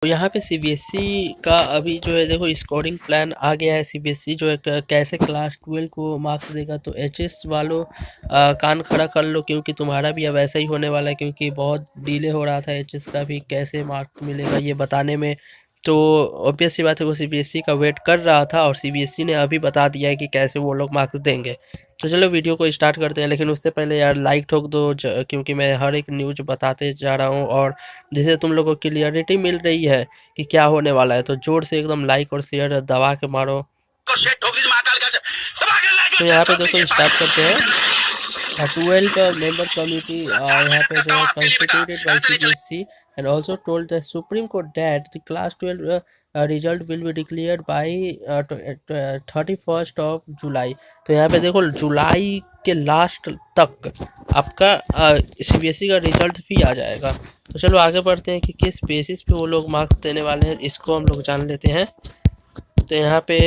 तो यहाँ पे सीबीएसई का अभी जो है देखो स्कोरिंग प्लान आ गया है। सीबीएसई जो है कैसे क्लास 12 को मार्क्स देगा। तो एचएस वालों कान खड़ा कर लो, क्योंकि तुम्हारा भी अब ऐसा ही होने वाला है, क्योंकि बहुत डिले हो रहा था एचएस का भी कैसे मार्क्स मिलेगा ये बताने में। तो ऑब्वियस सी बात है वो सीबीएसई का वेट कर रहा था, और सीबीएसई ने अभी बता दिया है कि कैसे वो लोग मार्क्स देंगे। तो चलो वीडियो को स्टार्ट करते हैं, लेकिन उससे पहले यार लाइक ठोक दो, क्योंकि मैं हर एक न्यूज़ बताते जा रहा हूँ और जिससे तुम लोगों को क्लियरिटी मिल रही है कि क्या होने वाला है। तो जोर से एकदम लाइक और शेयर दबा के मारो। तो यहाँ पे देखो स्टार्ट करते हैं। 12 member committee यहाँ पे जो है constituted by CBSE and also told the Supreme Court that the class 12 result will be declared by 31st of July। तो यहाँ पे देखो जुलाई के लास्ट तक आपका सीबीएसई का रिजल्ट भी आ जाएगा। तो चलो आगे बढ़ते हैं कि किस बेसिस पे वो लोग मार्क्स देने वाले हैं, इसको हम लोग जान लेते हैं। तो यहाँ पे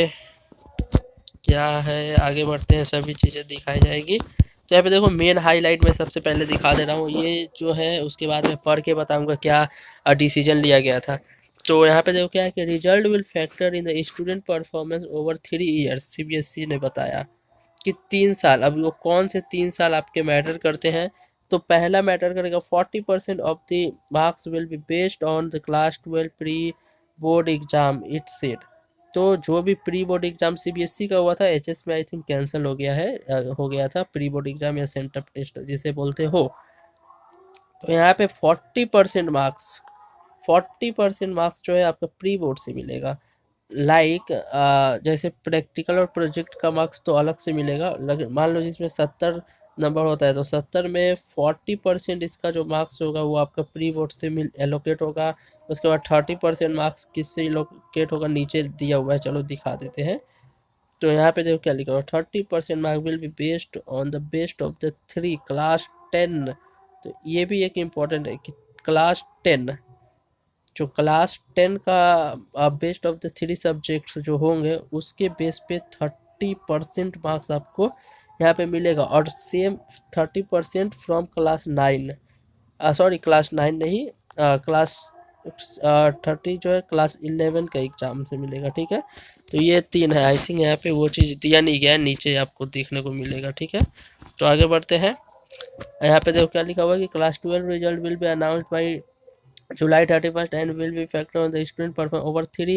क्या है, आगे बढ़ते हैं, सभी चीज़ें दिखाई जाएगी। तो यहाँ पे देखो मेन हाईलाइट में सबसे पहले दिखा दे रहा हूँ ये जो है, उसके बाद मैं पढ़ के बताऊंगा क्या डिसीजन लिया गया था। तो यहाँ पे देखो क्या है कि result will factor in the student performance over 3 years. CBSE ने बताया कि 3 साल, अब वो कौन से 3 साल आपके मैटर करते हैं। तो पहला मैटर करेगा 40% of the marks will be based on the class 12 pre board exam it set. तो जो भी प्री बोर्ड एग्जाम सीबीएसई का हुआ था, एचएस में आई थिंक कैंसिल हो गया है, हो गया था प्री बोर्ड एग्जाम या सेंटर टेस्ट जिसे बोलते हो। तो यहाँ पे 40% मार्क्स जो है आपका प्री बोर्ड से मिलेगा। लाइक जैसे प्रैक्टिकल और प्रोजेक्ट का मार्क्स तो अलग से मिलेगा। मान लो जिसमें 70 नंबर होता है, तो 70 में 40% इसका जो मार्क्स होगा वो आपका प्री बोर्ड से एलोकेट होगा। उसके बाद 30% मार्क्स किससे एलोकेट होगा, नीचे दिया हुआ है, चलो दिखा देते हैं। तो यहाँ पे देखो क्या लिखा हुआ, 30% mark will be based on the best of the 3 class 10। तो ये भी एक इम्पॉर्टेंट है कि क्लास 10, जो क्लास 10 का बेस्ट ऑफ द 3 सब्जेक्ट्स जो होंगे उसके बेस पे 30% मार्क्स आपको यहाँ पे मिलेगा। और same 30% from class 9, sorry class 9 नहीं, क्लास 30 जो है क्लास 11 का एग्जाम से मिलेगा। ठीक है, तो ये 3 है। आई थिंक यहाँ पे वो चीज़ दिया नहीं गया है, नीचे आपको देखने को मिलेगा। ठीक है, तो आगे बढ़ते हैं। यहाँ पे देखो क्या लिखा हुआ है कि class 12 result will be announced by July 31st and will be factor on the student performance over 3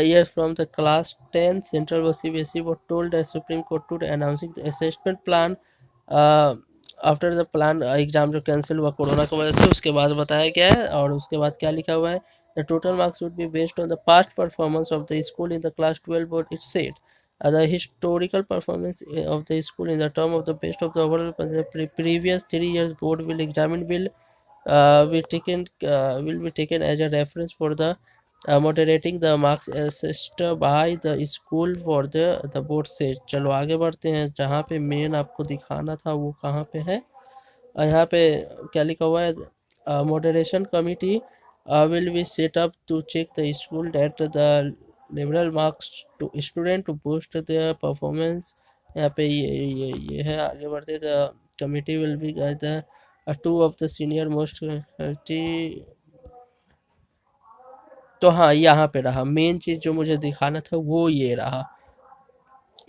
years from the class 10 central or CBSE was told the Supreme Court today announcing the assessment plan after the plan exam जो cancel हुआ corona की वजह से, उसके बाद बताया गया है। और उसके बाद क्या लिखा हुआ है, the total marks would be based on the past performance of the school in the class 12 board it set the historical performance of the school in the term of the best of the overall previous 3 years board will examine will be taken as a reference for the moderating the marks assessed by the school for the board से। चलो आगे बढ़ते हैं, जहाँ पे main आपको दिखाना था वो कहाँ पे है। यहाँ पे क्या लिखा हुआ है, moderation committee will be set up to check the school that the liberal marks to student to boost their performance। यहाँ पे ये है। आगे बढ़ते, the committee will be the two of the senior most तो हाँ यहाँ पे रहा मेन चीज़ जो मुझे दिखाना था वो ये रहा।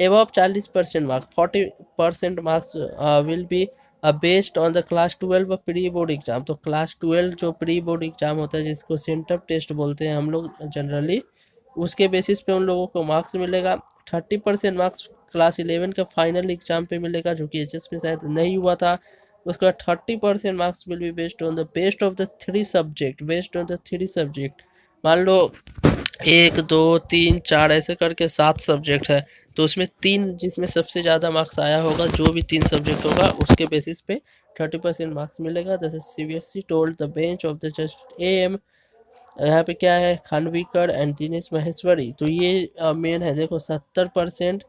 above 40% marks, 40% marks will be based on the class 12 pre board exam. तो क्लास 12 जो प्री बोर्ड एग्जाम होता है जिसको सेंटर टेस्ट बोलते हैं हम लोग जनरली, उसके बेसिस पे उन लोगों को मार्क्स मिलेगा। 30% मार्क्स क्लास 11 का फाइनल एग्जाम पे मिलेगा, जो कि एचएस में शायद नहीं हुआ था। उसके बाद 30% marks will be based on the best of the 3 subject, based on the 3 subject. मान लो 1 2 3 4 ऐसे करके 7 सब्जेक्ट है, तो उसमें 3 जिसमें सबसे ज़्यादा मार्क्स आया होगा, जो भी 3 सब्जेक्ट होगा उसके बेसिस पे 30% मार्क्स मिलेगा। जैसे CBSE told the bench of the just M. यहाँ पे क्या है, खानविकर एंड दिनेश महेश्वरी। तो ये मेन है, देखो 70%,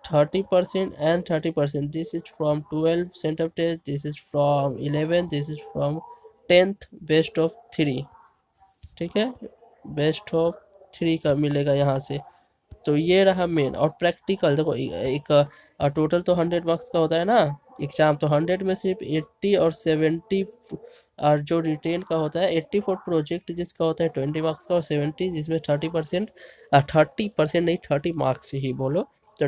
30% and 30%। This is from 12 center test, this is from 11, this is from 10th, best of 3। ठीक है, बेस्ट ऑफ 3 का मिलेगा यहाँ से। तो ये रहा मेन। और प्रैक्टिकल देखो, एक टोटल तो 100 मार्क्स का होता है ना, एग्ज़ाम, तो 100 में सिर्फ 80 और 70 और जो रिटेन का होता है, 80 फॉर प्रोजेक्ट जिसका होता है 20 मार्क्स का, और 70 जिसमें 30%, 30% नहीं 30 मार्क्स ही बोलो, तो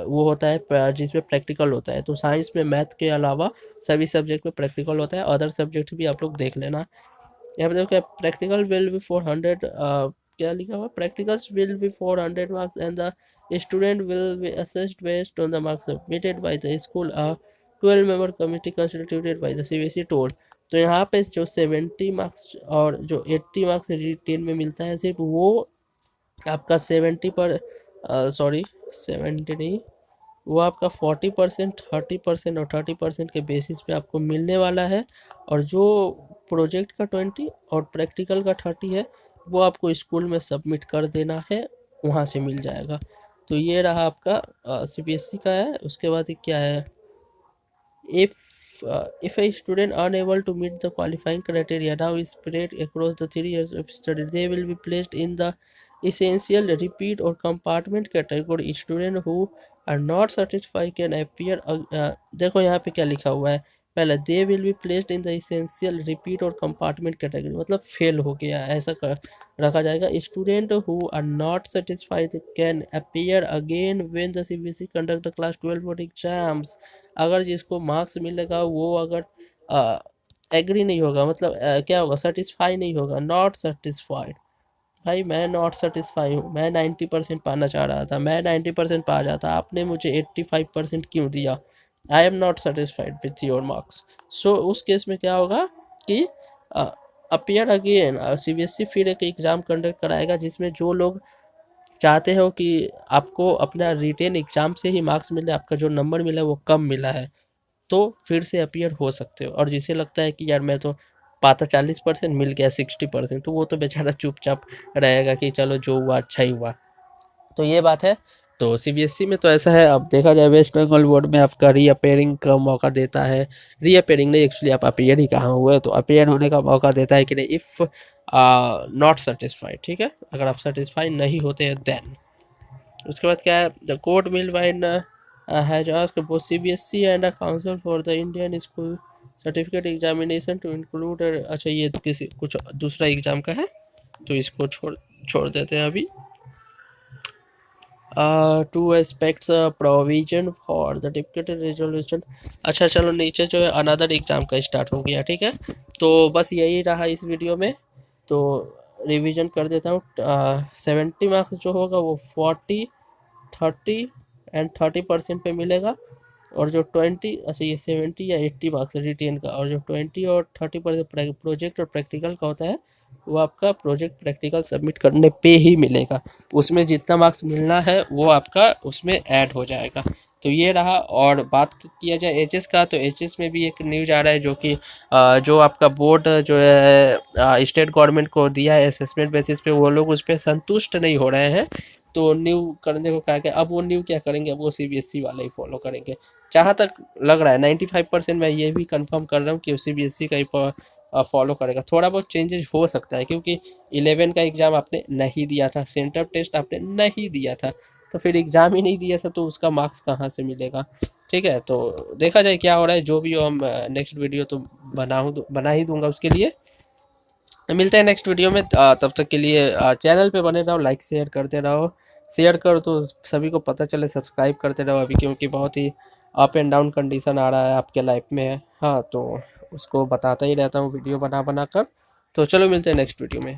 वो होता है जिसमें प्रैक्टिकल होता है। तो साइंस में मैथ के अलावा सभी सब्जेक्ट में प्रैक्टिकल होता है, अदर सब्जेक्ट भी आप लोग देख लेना। यहाँ पे देखो प्रैक्टिकल विल बी 400, क्या लिखा हुआ, practicals will be 400 marks and the student will be assessed based on the marks submitted by the school, 12 member committee constituted by the CBSE toll. तो यहाँ पे जो 70 मार्क्स और जो 80 मार्क्स रिटेन में मिलता है, सिर्फ वो आपका 70 पर, सॉरी 70 नहीं, वो आपका 40%, 30% और 30% के बेसिस पे आपको मिलने वाला है। और जो प्रोजेक्ट का 20 और प्रैक्टिकल का 30 है, वो आपको स्कूल में सबमिट कर देना है, वहाँ से मिल जाएगा। तो ये रहा आपका सीबीएसई का है। उसके बाद क्या है, if a student unable to meet the qualifying criteria now is spread across the 3 years of study, they will be placed in the essential, repeat or compartment category. Student who are not satisfied can appear देखो यहाँ पे क्या लिखा हुआ है, पहले they will be placed in the essential, repeat और compartment category, मतलब फेल हो गया ऐसा रखा जाएगा। Student who are not satisfied can appear again when the CBSE conduct the class 12 board exams. अगर जिसको मार्क्स मिलेगा वो अगर एग्री नहीं होगा, मतलब क्या होगा, सेटिस्फाई नहीं होगा, नॉट सेटिस्फाइड। भाई मैं नॉट सेटिस्फाई हूँ, मैं 90% पाना चाह रहा था, मैं 90% पा जाता, आपने मुझे 85% क्यों दिया, I am not satisfied with your marks. So उस केस में क्या होगा कि अपियर अगेन, सीबीएसई फिर एक एग्ज़ाम कंडक्ट कराएगा जिसमें जो लोग चाहते हो कि आपको अपना रिटेन एग्ज़ाम से ही मार्क्स मिले, आपका जो नंबर मिला है वो कम मिला है, तो फिर से अपीयर हो सकते हो। और जिसे लगता है कि यार मैं तो पाता 40%, मिल गया 60%, तो वो तो बेचारा चुपचाप रहेगा कि चलो जो हुआ अच्छा ही हुआ। तो ये बात है। तो सीबीएसई में तो ऐसा है। अब देखा जाए वेस्ट बंगाल बोर्ड में आपका रीअपेयरिंग का मौका देता है, रीअपेयरिंग नहीं, एक्चुअली आप अपीयर ही कहाँ हुए, तो अपीयर होने का मौका देता है कि नहीं, इफ़ नॉट सेटिस्फाइड, ठीक है, अगर आप सेटिस्फाइड नहीं होते हैं देन। उसके बाद क्या है, the court will find has asked both CBSE and a council for the Indian school certificate examination to include, अच्छा ये तो किसी कुछ दूसरा एग्जाम का है, तो इसको छोड़ देते हैं अभी। Two aspects provision for the deputed resolution. अच्छा चलो नीचे जो है अनदर एग्जाम का स्टार्ट हो गया, ठीक है। तो बस यही रहा इस वीडियो में, तो रिवीजन कर देता हूँ। 70 मार्क्स जो होगा वो 40, 30 एंड 30% पे मिलेगा, और जो 20, अच्छा ये 70 या 80 मार्क्स रिटेन का, और जो 20 और 30% प्रोजेक्ट और प्रैक्टिकल का होता है, वो आपका प्रोजेक्ट प्रैक्टिकल सबमिट करने पे ही मिलेगा। उसमें जितना मार्क्स मिलना है वो आपका उसमें ऐड हो जाएगा। तो ये रहा। और बात किया जाए एचएस का, तो एचएस में भी एक न्यूज आ रहा है, जो कि जो आपका बोर्ड जो है स्टेट गवर्नमेंट को दिया है असेसमेंट बेसिस पे, वो लोग उस पर संतुष्ट नहीं हो रहे हैं, तो न्यू करने को कहा गया। अब वो न्यू क्या करेंगे, अब वो सीबीएसई वाले ही फॉलो करेंगे, जहाँ तक लग रहा है 95% मैं ये भी कंफर्म कर रहा हूँ कि सीबीएसई का ही फॉलो करेगा। थोड़ा बहुत चेंजेस हो सकता है, क्योंकि 11 का एग्ज़ाम आपने नहीं दिया था, सेंटर टेस्ट आपने नहीं दिया था, तो फिर एग्ज़ाम ही नहीं दिया था तो उसका मार्क्स कहाँ से मिलेगा, ठीक है। तो देखा जाए क्या हो रहा है, जो भी हो हम नेक्स्ट वीडियो तो बना ही दूंगा उसके लिए। मिलते हैं नेक्स्ट वीडियो में, तब तक के लिए चैनल पे बने रहो, लाइक शेयर करते रहो, शेयर करो तो सभी को पता चले, सब्सक्राइब करते रहो अभी, क्योंकि बहुत ही अप एंड डाउन कंडीशन आ रहा है आपके लाइफ में। हाँ, तो उसको बताता ही रहता हूँ वीडियो बना कर। तो चलो मिलते हैं नेक्स्ट वीडियो में।